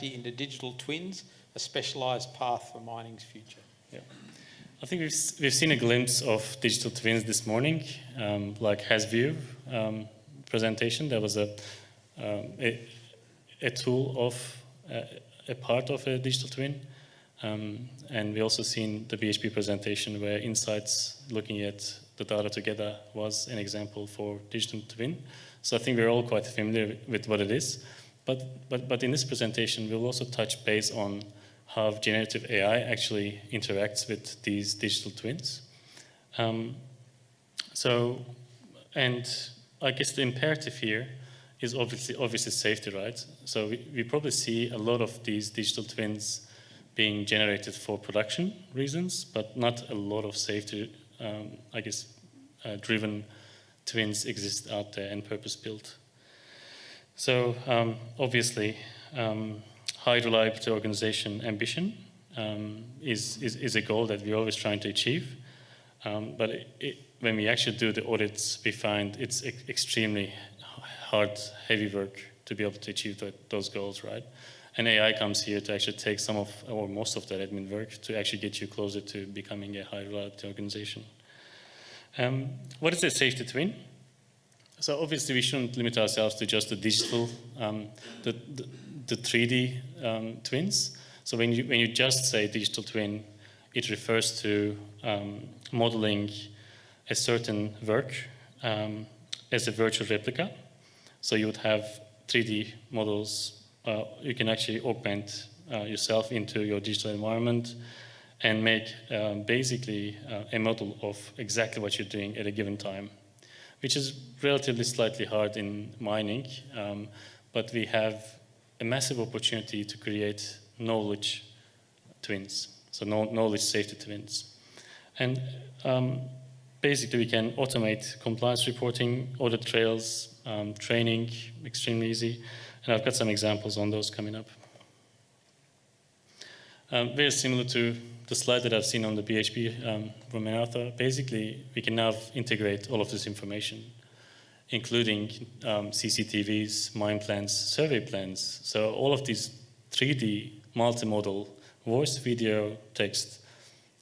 strategy into digital twins a specialised path for mining's future? Yeah. I think we've seen a glimpse of digital twins this morning, like HasView presentation. There was a tool of a part of a digital twin. And we also seen the BHP presentation where insights looking at the data together was an example for digital twin. So I think we're all quite familiar with what it is. But in this presentation, we'll also touch base on how generative AI actually interacts with these digital twins. And I guess the imperative here is obviously safety, right? So we probably see a lot of these digital twins being generated for production reasons, but not a lot of safety, I guess, driven twins exist out there and purpose-built. So obviously, high reliability organization ambition is a goal that we're always trying to achieve. But when we actually do the audits, we find it's extremely hard, heavy work to be able to achieve those goals, right? And AI comes here to actually take some of, or most of that admin work to actually get you closer to becoming a high reliability organization. What is a safety twin? So obviously we shouldn't limit ourselves to just the digital, the 3D twins. So when you just say digital twin, it refers to modeling a certain work as a virtual replica. So you would have 3D models. You can actually augment yourself into your digital environment and make basically a model of exactly what you're doing at a given time, which is relatively slightly hard in mining, but we have a massive opportunity to create knowledge twins, so knowledge safety twins. And basically we can automate compliance reporting, audit trails, training, extremely easy. And I've got some examples on those coming up. Very similar to the slide that I've seen on the BHP from Manartha. Basically, we can now integrate all of this information, including CCTVs, mine plans, survey plans. So all of these 3D multimodal voice, video, text,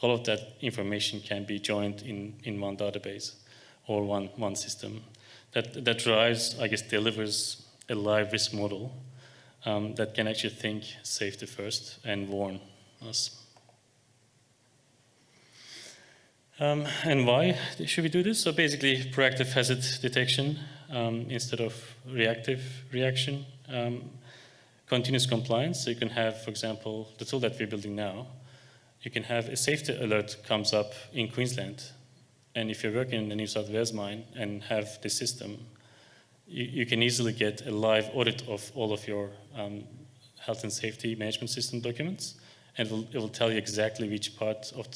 all of that information can be joined in one database or one system. That drives, I guess, delivers a live risk model that can actually think safety first and warn us. And why should we do this? So basically, proactive hazard detection instead of reactive reaction. Continuous compliance. So you can have, for example, the tool that we're building now, you can have a safety alert comes up in Queensland. And if you're working in the New South Wales mine and have this system, you can easily get a live audit of all of your health and safety management system documents, and it will tell you exactly which part of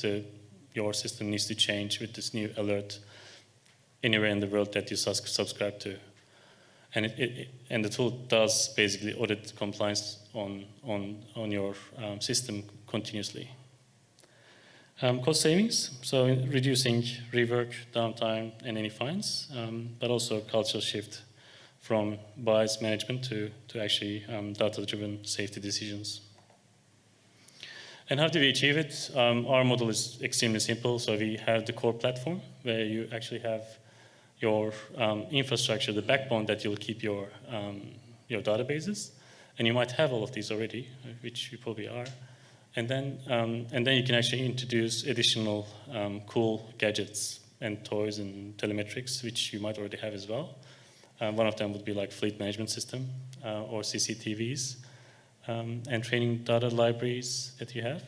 your system needs to change with this new alert anywhere in the world that you subscribe to. And the tool does basically audit compliance on your system continuously. Cost savings, so reducing rework, downtime, and any fines, but also cultural shift from bias management to actually data-driven safety decisions. And how do we achieve it? Our model is extremely simple. So we have the core platform where you actually have your infrastructure, the backbone that you'll keep your databases. And you might have all of these already, which you probably are. And then you can actually introduce additional cool gadgets and toys and telemetrics, which you might already have as well. One of them would be like fleet management system or CCTVs. And training data libraries that you have.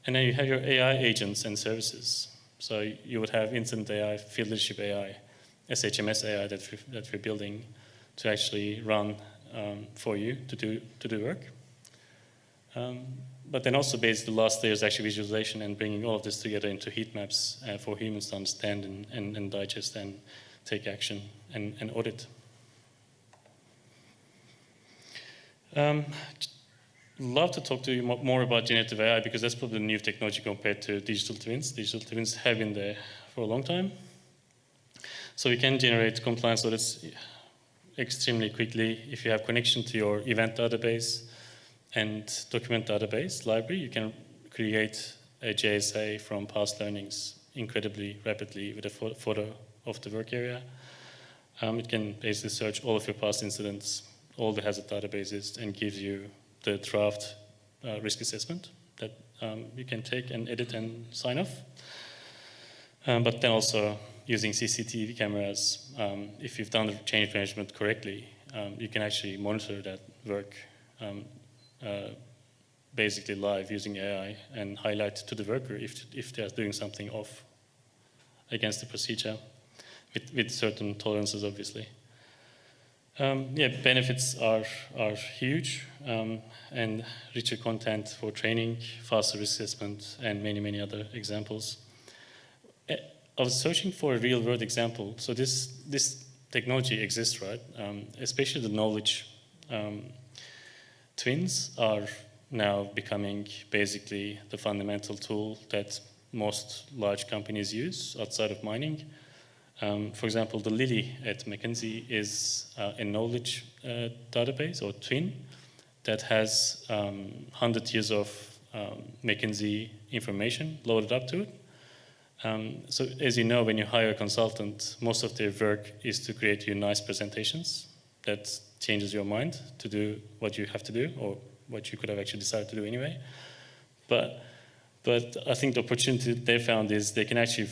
And then you have your AI agents and services. So you would have Incident AI, Field Leadership AI, SHMS AI that we're building to actually run for you to do work. But then also basically the last layer is actually visualization and bringing all of this together into heat maps for humans to understand and digest and take action and audit. Love to talk to you more about generative AI because that's probably the new technology compared to digital twins. Digital twins have been there for a long time. So we can generate compliance audits extremely quickly if you have connection to your event database and document database library, you can create a JSA from past learnings incredibly rapidly with a photo of the work area. It can basically search all of your past incidents, all the hazard databases, and gives you the draft risk assessment that you can take and edit and sign off. But then also using CCTV cameras, if you've done the change management correctly, you can actually monitor that work basically live using AI and highlight to the worker if they're doing something off against the procedure with certain tolerances, obviously. Yeah, benefits are huge, and richer content for training, faster risk assessment, and many, many other examples. I was searching for a real-world example. So this technology exists, right? Especially the knowledge twins are now becoming basically the fundamental tool that most large companies use outside of mining. For example, the Lily at McKinsey is a knowledge database or twin that has 100 years of McKinsey information loaded up to it. So as you know, when you hire a consultant, most of their work is to create you nice presentations that changes your mind to do what you have to do or what you could have actually decided to do anyway. But I think the opportunity they found is they can actually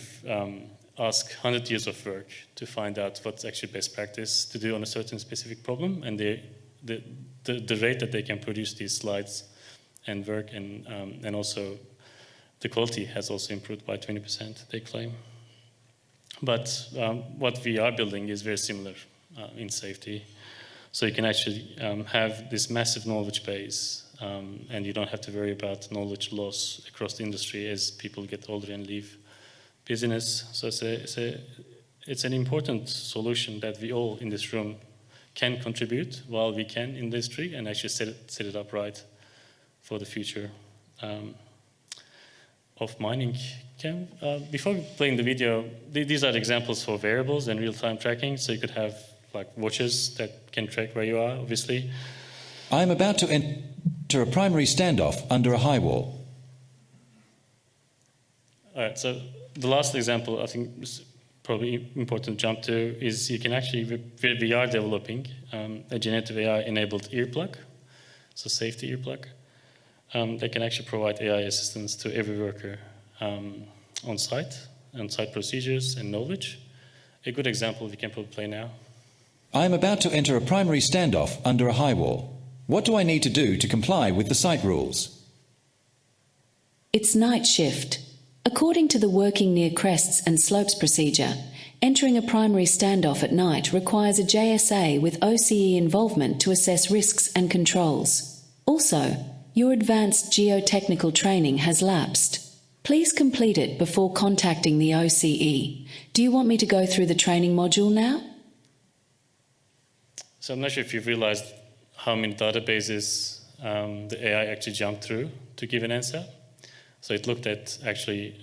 ask 100 years of work to find out what's actually best practice to do on a certain specific problem, and the rate that they can produce these slides and work and also the quality has also improved by 20%, they claim. But what we are building is very similar in safety. So you can actually have this massive knowledge base, and you don't have to worry about knowledge loss across the industry as people get older and leave business. So it's an important solution that we all in this room can contribute while we can in the industry and actually set it up right for the future of mining. Before playing the video, these are the examples for variables and real-time tracking. So you could have like watches that can track where you are, obviously. I am about to enter a primary standoff under a high wall. All right, so the last example I think is probably important to jump to is you can actually, we are developing a generative AI-enabled earplug, so safety earplug. They can actually provide AI assistance to every worker on site procedures and knowledge. A good example we can probably play now. I am about to enter a primary standoff under a high wall. What do I need to do to comply with the site rules? It's night shift. According to the Working Near Crests and Slopes procedure, entering a primary standoff at night requires a JSA with OCE involvement to assess risks and controls. Also, your advanced geotechnical training has lapsed. Please complete it before contacting the OCE. Do you want me to go through the training module now? So I'm not sure if you've realized how many databases the AI actually jumped through to give an answer. So it looked at actually,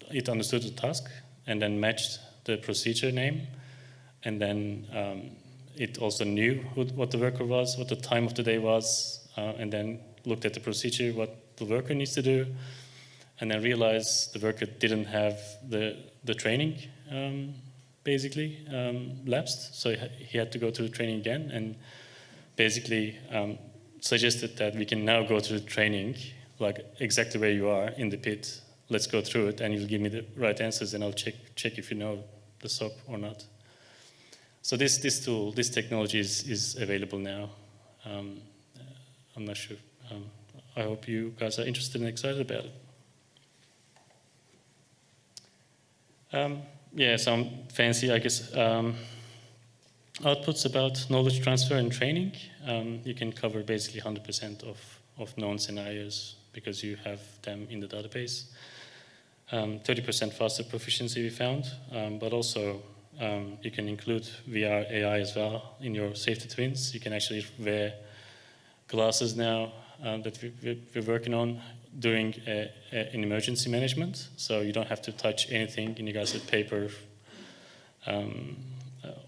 it understood the task and then matched the procedure name. And then it also knew what the worker was, what the time of the day was, and then looked at the procedure, what the worker needs to do, and then realized the worker didn't have the training, basically, lapsed. So he had to go through the training again and basically suggested that we can now go through the training, like exactly where you are in the pit. Let's go through it and you'll give me the right answers and I'll check if you know the SOP or not. So this tool, this technology is available now. I'm not sure. I hope you guys are interested and excited about it. Yeah, some fancy, I guess, outputs about knowledge transfer and training. You can cover basically 100% of known scenarios because you have them in the database. 30% faster proficiency we found, but also you can include VR AI as well in your safety twins. You can actually wear glasses now that we're working on during an emergency management, so you don't have to touch anything in regards to paper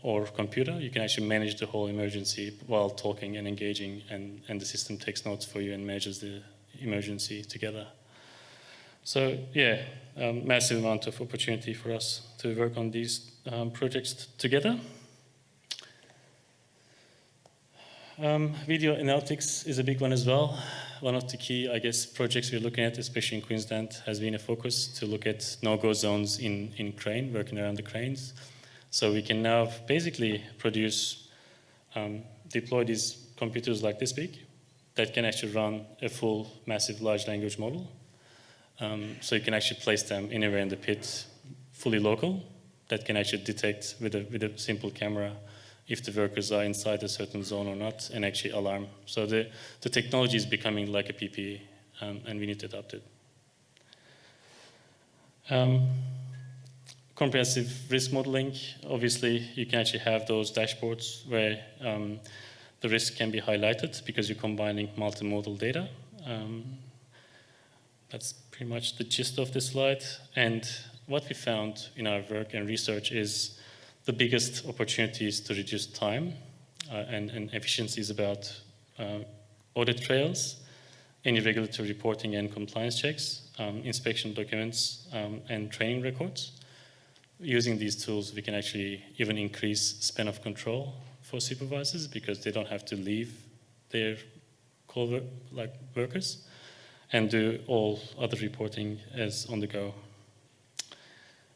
or computer, you can actually manage the whole emergency while talking and engaging, and the system takes notes for you and manages the emergency together. So yeah, massive amount of opportunity for us to work on these projects together. Video analytics is a big one as well. One of the key, I guess, projects we're looking at, especially in Queensland, has been a focus to look at no-go zones in crane, working around the cranes. So we can now basically produce, deploy these computers like this big that can actually run a full massive large language model. So you can actually place them anywhere in the pit, fully local, that can actually detect with a simple camera if the workers are inside a certain zone or not, and actually alarm. So the technology is becoming like a PPE, and we need to adopt it. Comprehensive risk modeling, obviously you can actually have those dashboards where the risk can be highlighted because you're combining multimodal data. That's pretty much the gist of this slide. And what we found in our work and research is the biggest opportunities to reduce time and efficiencies about audit trails, any regulatory reporting and compliance checks, inspection documents, and training records. Using these tools, we can actually even increase span of control for supervisors because they don't have to leave their workers and do all other reporting as on the go,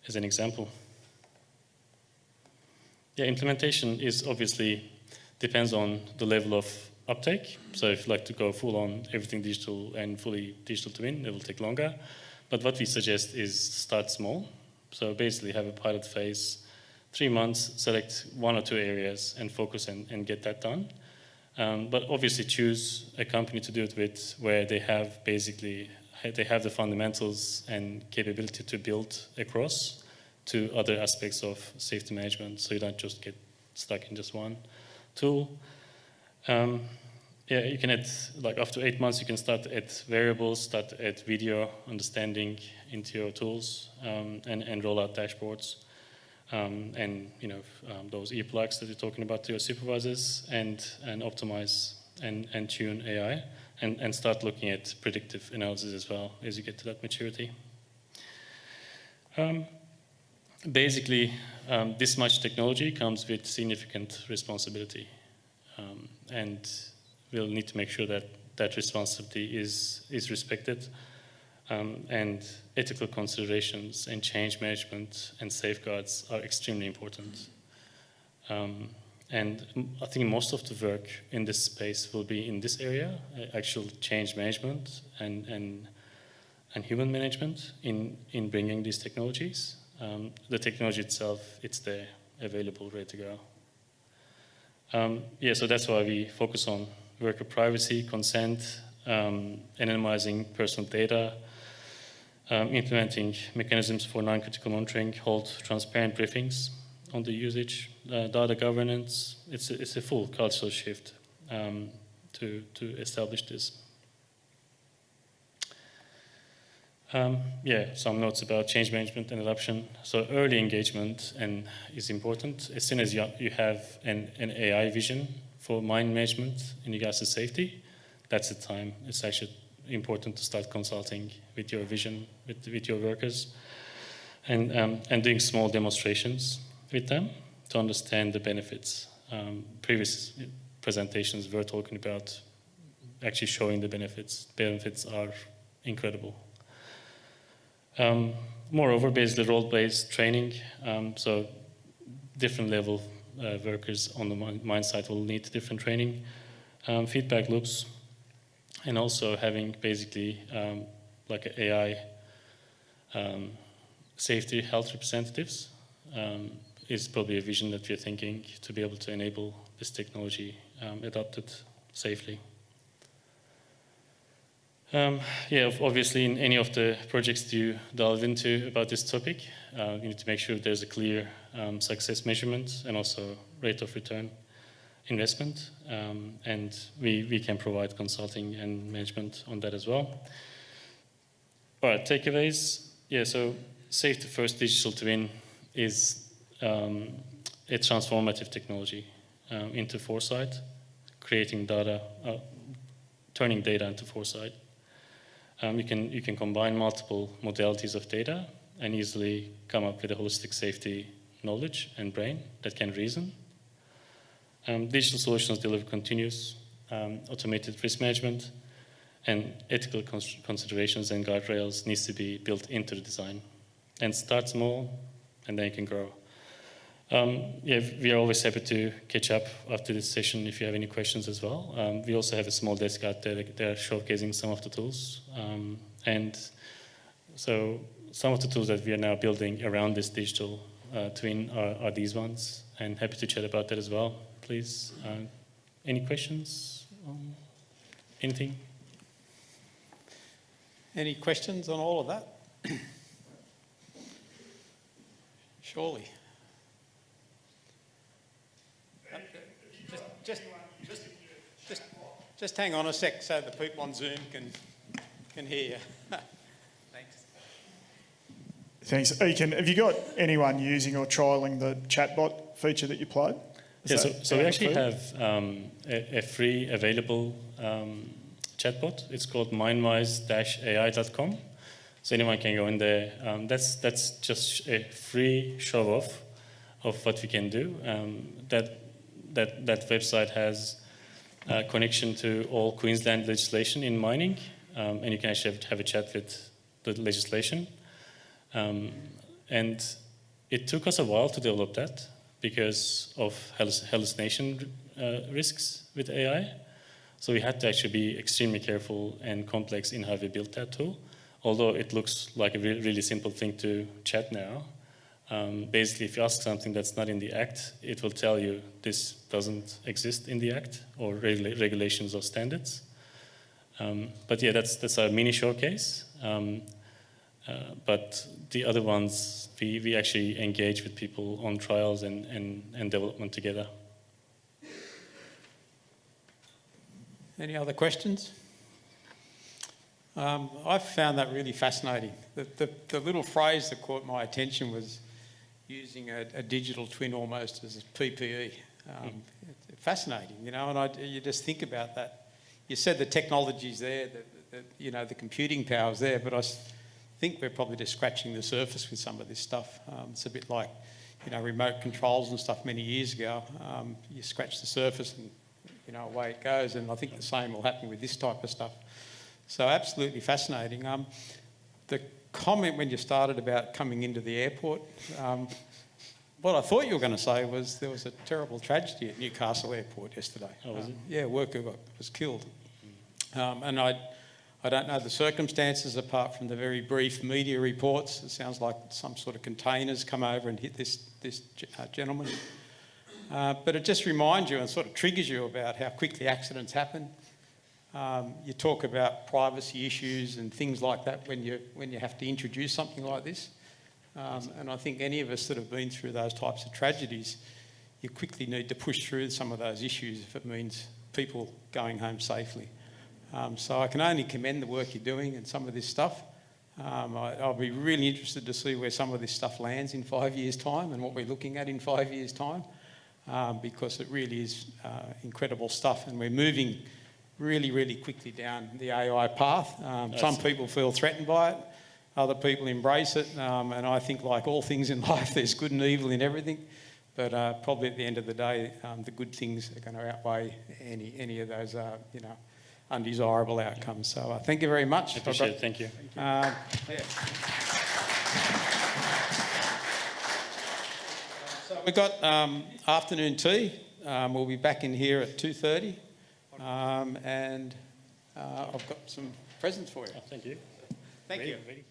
as an example. Yeah, implementation is obviously depends on the level of uptake. So if you like to go full on everything digital and fully digital twin, it will take longer. But what we suggest is start small. So basically have a pilot phase, 3 months, select 1 or 2 areas and focus and get that done. But obviously choose a company to do it with where they have the fundamentals and capability to build across to other aspects of safety management, so you don't just get stuck in just one tool. Yeah, you can add, like after 8 months, you can start to add variables, start to add video understanding into your tools, and roll out dashboards, and those earplugs that you're talking about to your supervisors, and optimize and tune AI, and start looking at predictive analysis as well as you get to that maturity. Basically, this much technology comes with significant responsibility, and we'll need to make sure that that responsibility is respected, and ethical considerations and change management and safeguards are extremely important. And I think most of the work in this space will be in this area, actual change management and human management in bringing these technologies. The technology itself, it's there, available, ready to go. Yeah, so that's why we focus on worker privacy, consent, anonymizing personal data, implementing mechanisms for non-critical monitoring, hold transparent briefings on the usage, data governance. It's a full cultural shift to establish this. Yeah, some notes about change management and adoption. So early engagement is important. As soon as you have an AI vision for mine management in regards to safety, that's the time. It's actually important to start consulting with your vision, with your workers, and doing small demonstrations with them to understand the benefits. Previous presentations were talking about actually showing the benefits. Benefits are incredible. Moreover, basically role-based training, so different level workers on the mine site will need different training, feedback loops, and also having basically like an AI safety health representatives is probably a vision that we're thinking to be able to enable this technology adopted safely. Yeah, obviously in any of the projects you delve into about this topic, you need to make sure there's a clear success measurement and also rate of return investment, and we can provide consulting and management on that as well. All right, takeaways. Yeah, so safety first digital twin is a a transformative technology into foresight, creating data, turning data into foresight. You can combine multiple modalities of data and easily come up with a holistic safety knowledge and brain that can reason. Digital solutions deliver continuous automated risk management, and ethical considerations and guardrails needs to be built into the design. And start small, and then you can grow. Yeah, we are always happy to catch up after this session if you have any questions as well. We also have a small desk out there that are showcasing some of the tools. And so some of the tools that we are now building around this digital twin are these ones, and happy to chat about that as well, please. Any questions? Anything? Any questions on all of that? Surely. Just hang on a sec so the people on Zoom can hear you. Thanks. Thanks. Ekin, have you got anyone using or trialling the chatbot feature that you played? Yeah, so we actually have a free available chatbot. It's called MineGuard-AI.com. So anyone can go in there. That's just a free show-off of what we can do. That website has a connection to all Queensland legislation in mining, and you can actually have a chat with the legislation. And it took us a while to develop that because of hallucination risks with AI. So we had to actually be extremely careful and complex in how we built that tool. Although it looks like a really simple thing to chat now, basically if you ask something that's not in the Act, it will tell you this doesn't exist in the Act or regulations or standards. But yeah, that's our mini showcase. But the other ones, we actually engage with people on trials and development together. Any other questions? I found that really fascinating. The little phrase that caught my attention was using a digital twin almost as a PPE. Fascinating, you know, and you just think about that. You said the technology's there, you know, the computing power's there, but I think we're probably just scratching the surface with some of this stuff. It's a bit like, you know, remote controls and stuff many years ago. You scratch the surface and, you know, away it goes, and I think the same will happen with this type of stuff. So absolutely fascinating. The comment when you started about coming into the airport, what I thought you were going to say was there was a terrible tragedy at Newcastle Airport yesterday. Oh, was it? Yeah, a worker was killed. And I don't know the circumstances apart from the very brief media reports. It sounds like some sort of containers come over and hit this gentleman. But it just reminds you and sort of triggers you about how quickly accidents happen. You talk about privacy issues and things like that when you have to introduce something like this. And I think any of us that have been through those types of tragedies, you quickly need to push through some of those issues if it means people going home safely. So I can only commend the work you're doing and some of this stuff. I'll be really interested to see where some of this stuff lands in 5 years' time and what we're looking at in 5 years' time, because it really is incredible stuff, and we're moving really, really quickly down the AI path. Some people feel threatened by it, other people embrace it, and I think like all things in life, there's good and evil in everything, but probably at the end of the day, the good things are going to outweigh any of those, you know, undesirable outcomes. So thank you very much. I appreciate it. Thank you. Yeah. So we've got afternoon tea. We'll be back in here at 2:30. And I've got some presents for you. Oh, thank you. Thank you. Ready?